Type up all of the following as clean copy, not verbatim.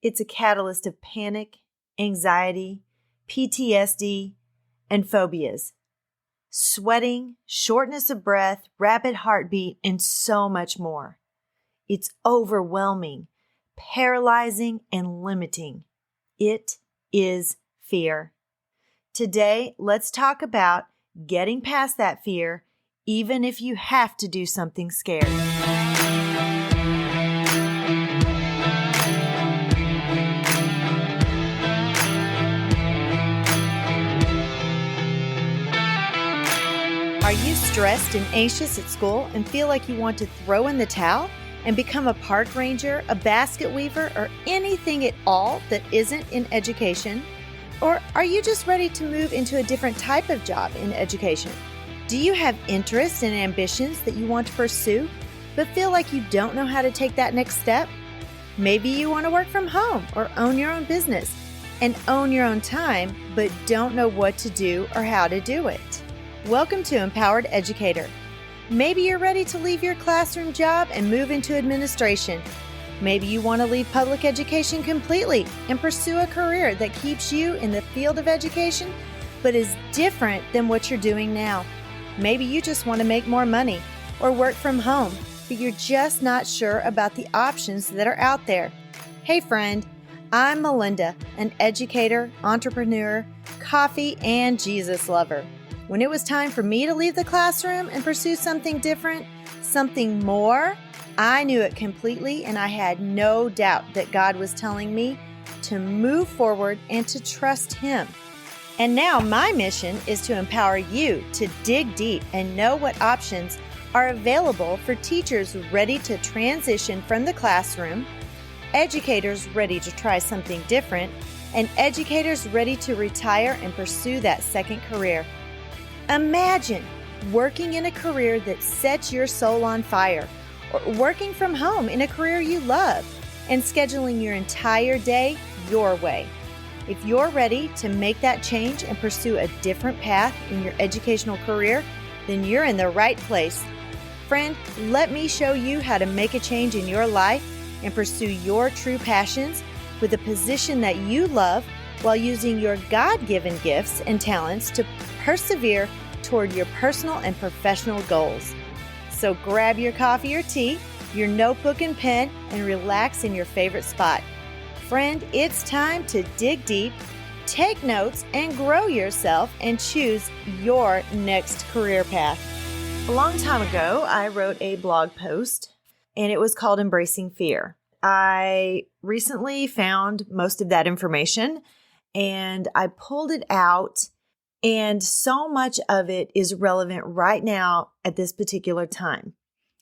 it's a catalyst of panic, anxiety, PTSD, and phobias. Sweating, shortness of breath, rapid heartbeat, and so much more. It's overwhelming, paralyzing, and limiting. It is fear. Today, let's talk about getting past that fear, even if you have to do something scary. Are you stressed and anxious at school and feel like you want to throw in the towel and become a park ranger, a basket weaver, or anything at all that isn't in education? Or are you just ready to move into a different type of job in education? Do you have interests and ambitions that you want to pursue, but feel like you don't know how to take that next step? Maybe you want to work from home or own your own business and own your own time, but don't know what to do or how to do it. Welcome to Empowered Educator. Maybe you're ready to leave your classroom job and move into administration. Maybe you want to leave public education completely and pursue a career that keeps you in the field of education, but is different than what you're doing now. Maybe you just want to make more money or work from home, but you're just not sure about the options that are out there. Hey friend, I'm Melinda, an educator, entrepreneur, coffee, and Jesus lover. When it was time for me to leave the classroom and pursue something different, something more, I knew it completely, and I had no doubt that God was telling me to move forward and to trust Him. And now my mission is to empower you to dig deep and know what options are available for teachers ready to transition from the classroom, educators ready to try something different, and educators ready to retire and pursue that second career. Imagine working in a career that sets your soul on fire, or working from home in a career you love, and scheduling your entire day your way. If you're ready to make that change and pursue a different path in your educational career, then you're in the right place. Friend, let me show you how to make a change in your life and pursue your true passions with a position that you love while using your God-given gifts and talents to persevere toward your personal and professional goals. So grab your coffee or tea, your notebook and pen, and relax in your favorite spot. Friend, it's time to dig deep, take notes, and grow yourself and choose your next career path. A long time ago, I wrote a blog post, and it was called Embracing Fear. I recently found most of that information, and I pulled it out, and so much of it is relevant right now at this particular time.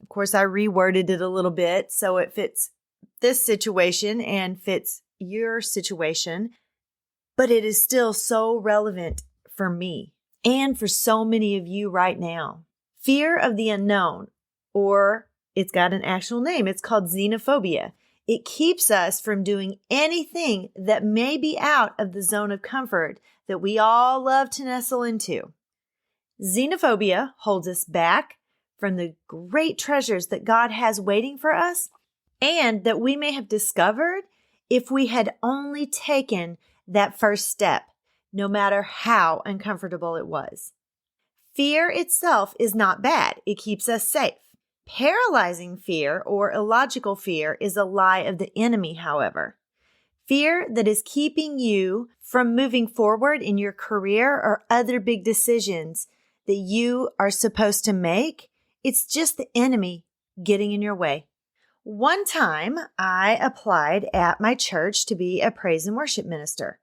Of course, I reworded it a little bit so it fits this situation and fits your situation, but it is still so relevant for me and for so many of you right now. Fear of the unknown, or it's got an actual name. It's called xenophobia. It keeps us from doing anything that may be out of the zone of comfort that we all love to nestle into. Xenophobia holds us back from the great treasures that God has waiting for us and that we may have discovered if we had only taken that first step, no matter how uncomfortable it was. Fear itself is not bad. It keeps us safe. Paralyzing fear or illogical fear is a lie of the enemy, however. Fear that is keeping you from moving forward in your career or other big decisions that you are supposed to make, it's just the enemy getting in your way. One time, I applied at my church to be a praise and worship minister.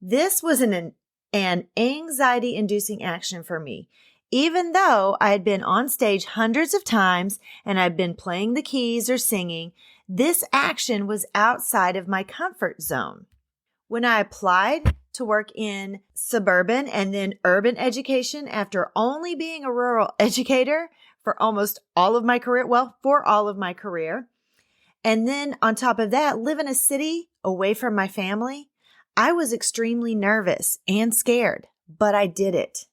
This was an anxiety-inducing action for me. Even though I had been on stage hundreds of times and I'd been playing the keys or singing, this action was outside of my comfort zone. When I applied to work in suburban and then urban education after only being a rural educator for almost all of my career, for all of my career, and then on top of that, live in a city away from my family, I was extremely nervous and scared, but I did it.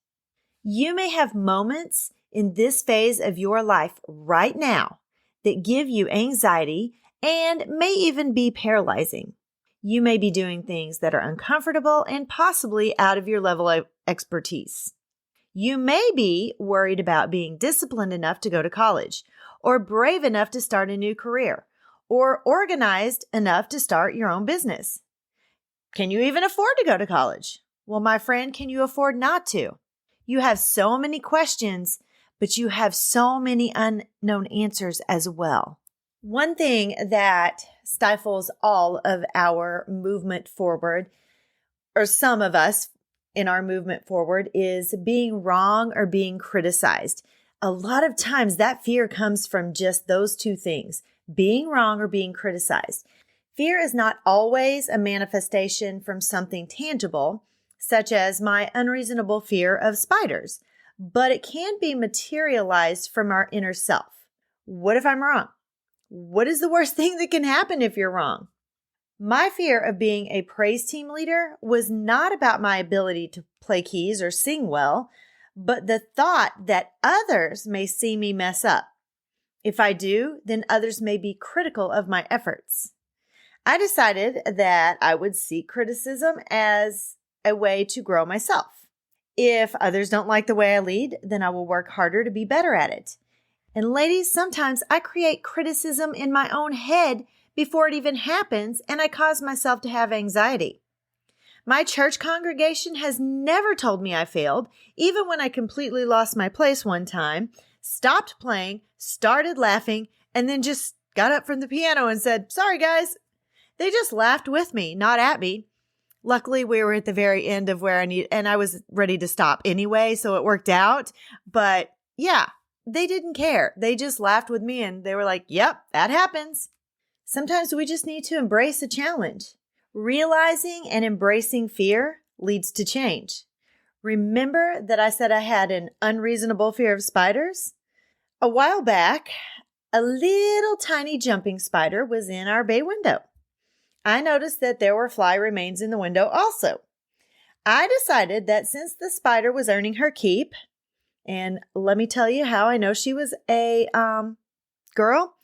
You may have moments in this phase of your life right now that give you anxiety and may even be paralyzing. You may be doing things that are uncomfortable and possibly out of your level of expertise. You may be worried about being disciplined enough to go to college, or brave enough to start a new career, or organized enough to start your own business. Can you even afford to go to college? Well, my friend, can you afford not to? You have so many questions, but you have so many unknown answers as well. One thing that stifles all of our movement forward, or some of us in our movement forward, is being wrong or being criticized. A lot of times that fear comes from just those two things, being wrong or being criticized. Fear is not always a manifestation from something tangible, such as my unreasonable fear of spiders, but it can be materialized from our inner self. What if I'm wrong? What is the worst thing that can happen if you're wrong? My fear of being a praise team leader was not about my ability to play keys or sing well, but the thought that others may see me mess up. If I do, then others may be critical of my efforts. I decided that I would seek criticism as a way to grow myself. If others don't like the way I lead, then I will work harder to be better at it. And ladies, sometimes I create criticism in my own head before it even happens, and I cause myself to have anxiety. My church congregation has never told me I failed, even when I completely lost my place one time, stopped playing, started laughing, and then just got up from the piano and said, "Sorry, guys." They just laughed with me, not at me. Luckily, we were at the very end of where and I was ready to stop anyway, so it worked out. But yeah, they didn't care. They just laughed with me and they were like, "Yep, that happens." Sometimes we just need to embrace a challenge. Realizing and embracing fear leads to change. Remember that I said I had an unreasonable fear of spiders? A while back, a little tiny jumping spider was in our bay window. I noticed that there were fly remains in the window also. I decided that since the spider was earning her keep, and let me tell you how I know she was a girl.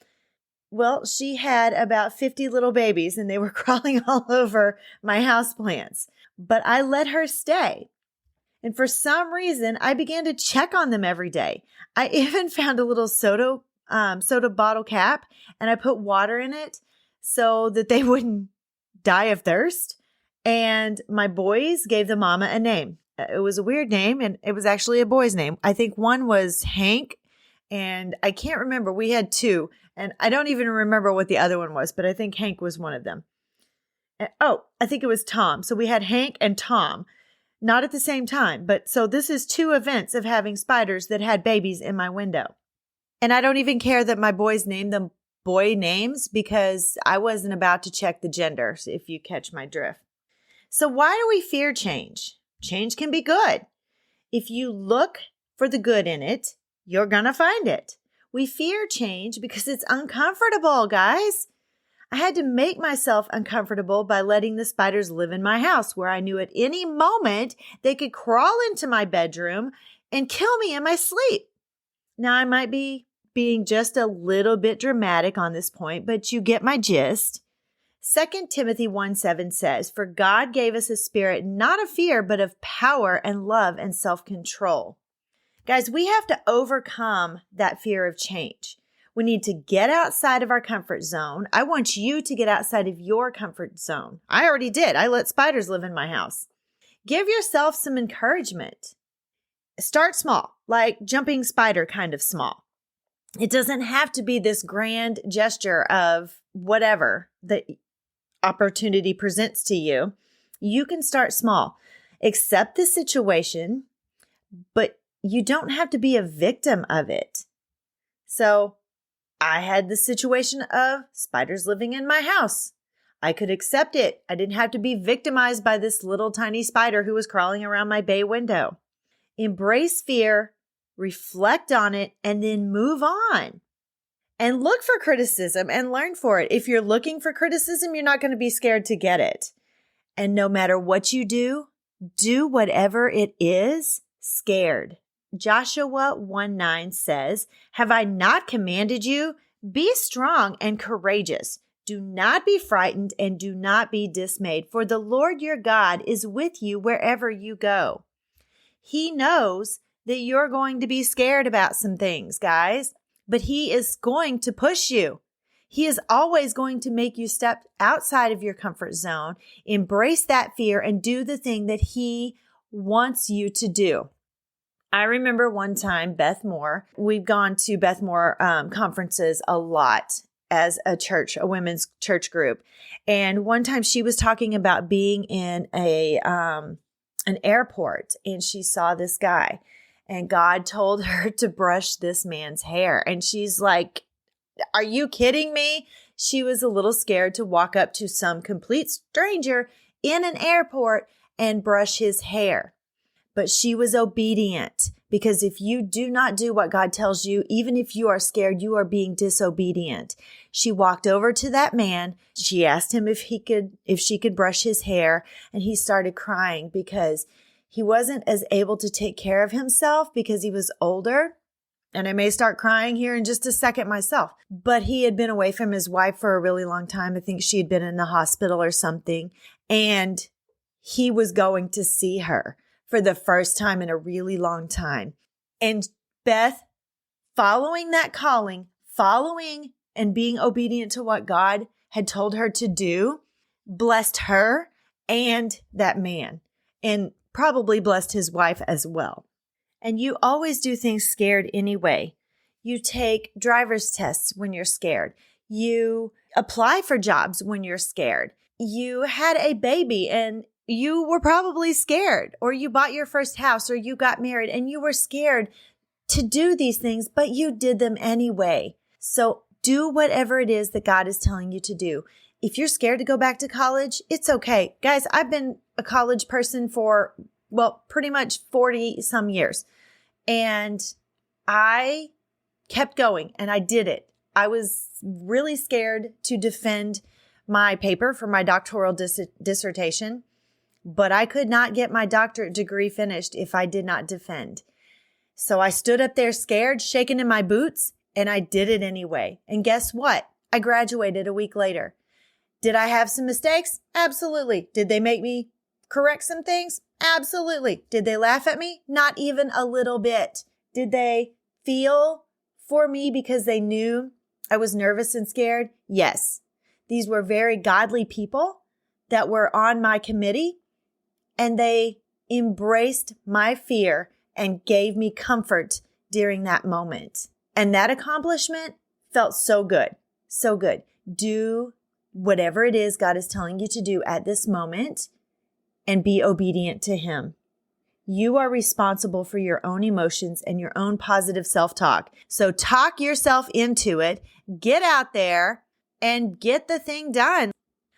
Well, she had about 50 little babies and they were crawling all over my houseplants, but I let her stay. And for some reason, I began to check on them every day. I even found a little soda bottle cap and I put water in it so that they wouldn't die of thirst. And my boys gave the mama a name. It was a weird name and it was actually a boy's name. I think one was Hank and I can't remember. We had two and I don't even remember what the other one was, but I think Hank was one of them. I think it was Tom. So we had Hank and Tom, not at the same time. But so this is two events of having spiders that had babies in my window. And I don't even care that my boys named them boy names because I wasn't about to check the gender, if you catch my drift. So why do we fear change? Change can be good. If you look for the good in it, you're going to find it. We fear change because it's uncomfortable, guys. I had to make myself uncomfortable by letting the spiders live in my house where I knew at any moment they could crawl into my bedroom and kill me in my sleep. Now, I might be being just a little bit dramatic on this point, but you get my gist. 2 Timothy 1:7 says, "For God gave us a spirit not of fear, but of power and love and self-control." Guys, we have to overcome that fear of change. We need to get outside of our comfort zone. I want you to get outside of your comfort zone. I already did. I let spiders live in my house. Give yourself some encouragement. Start small, like jumping spider kind of small. It doesn't have to be this grand gesture of whatever the opportunity presents to you. You can start small. Accept the situation, but you don't have to be a victim of it. So I had the situation of spiders living in my house. I could accept it. I didn't have to be victimized by this little tiny spider who was crawling around my bay window. Embrace fear, reflect on it, and then move on. And look for criticism and learn for it. If you're looking for criticism, you're not going to be scared to get it. And no matter what you do whatever it is, scared. Joshua 1:9 says, "Have I not commanded you? Be strong and courageous. Do not be frightened and do not be dismayed, for the Lord your God is with you wherever you go. He knows that you're going to be scared about some things, guys, but He is going to push you. He is always going to make you step outside of your comfort zone, embrace that fear, and do the thing that He wants you to do. I remember one time, Beth Moore, we've gone to Beth Moore conferences a lot as a church, a women's church group. And one time she was talking about being in an airport, and she saw this guy, and God told her to brush this man's hair. And she's like, are you kidding me? She was a little scared to walk up to some complete stranger in an airport and brush his hair. But she was obedient, because if you do not do what God tells you, even if you are scared, you are being disobedient. She walked over to that man. She asked him if she could brush his hair, and he started crying because he wasn't as able to take care of himself because he was older. And I may start crying here in just a second myself, but he had been away from his wife for a really long time. I think she had been in the hospital or something, and he was going to see her for the first time in a really long time. And Beth, following that calling, following and being obedient to what God had told her to do, blessed her and that man, and probably blessed his wife as well. And you always do things scared anyway. You take driver's tests when you're scared. You apply for jobs when you're scared. You had a baby and you were probably scared, or you bought your first house, or you got married and you were scared to do these things, but you did them anyway. So do whatever it is that God is telling you to do. If you're scared to go back to college, it's okay. Guys, I've been a college person for, pretty much 40 some years. And I kept going and I did it. I was really scared to defend my paper for my doctoral dissertation. But I could not get my doctorate degree finished if I did not defend. So I stood up there scared, shaking in my boots, and I did it anyway. And guess what? I graduated a week later. Did I have some mistakes? Absolutely. Did they make me correct some things? Absolutely. Did they laugh at me? Not even a little bit. Did they feel for me because they knew I was nervous and scared? Yes. These were very godly people that were on my committee. And they embraced my fear and gave me comfort during that moment. And that accomplishment felt so good. So good. Do whatever it is God is telling you to do at this moment and be obedient to Him. You are responsible for your own emotions and your own positive self-talk. So talk yourself into it, get out there, and get the thing done.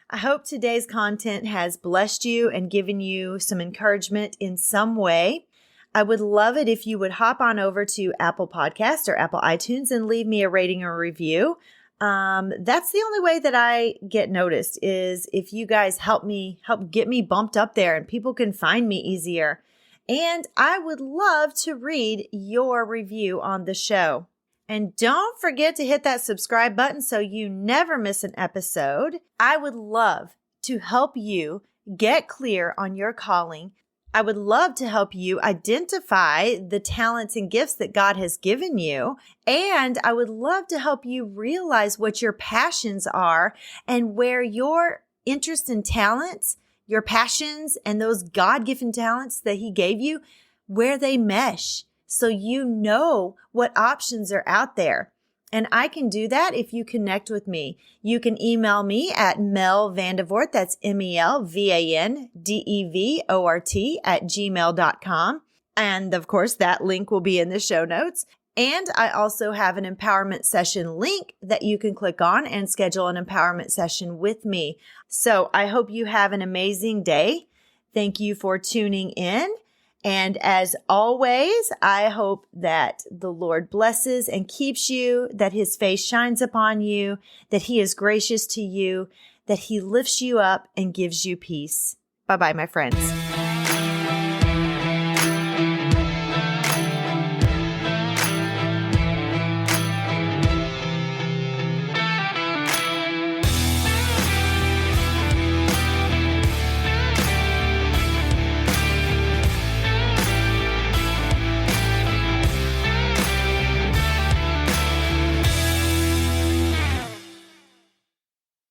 I hope today's content has blessed you and given you some encouragement in some way. I would love it if you would hop on over to Apple Podcasts or Apple iTunes and leave me a rating or review. That's the only way that I get noticed, is if you guys help get me bumped up there and people can find me easier. And I would love to read your review on the show. And don't forget to hit that subscribe button so you never miss an episode. I would love to help you get clear on your calling. I would love to help you identify the talents and gifts that God has given you. And I would love to help you realize what your passions are and where your interests and talents, your passions, and those God-given talents that He gave you, where they mesh. So you know what options are out there. And I can do that if you connect with me. You can email me at melvandevort, that's MELVANDEVORT @gmail.com. And of course, that link will be in the show notes. And I also have an empowerment session link that you can click on and schedule an empowerment session with me. So I hope you have an amazing day. Thank you for tuning in. And as always, I hope that the Lord blesses and keeps you, that His face shines upon you, that He is gracious to you, that He lifts you up and gives you peace. Bye-bye, my friends.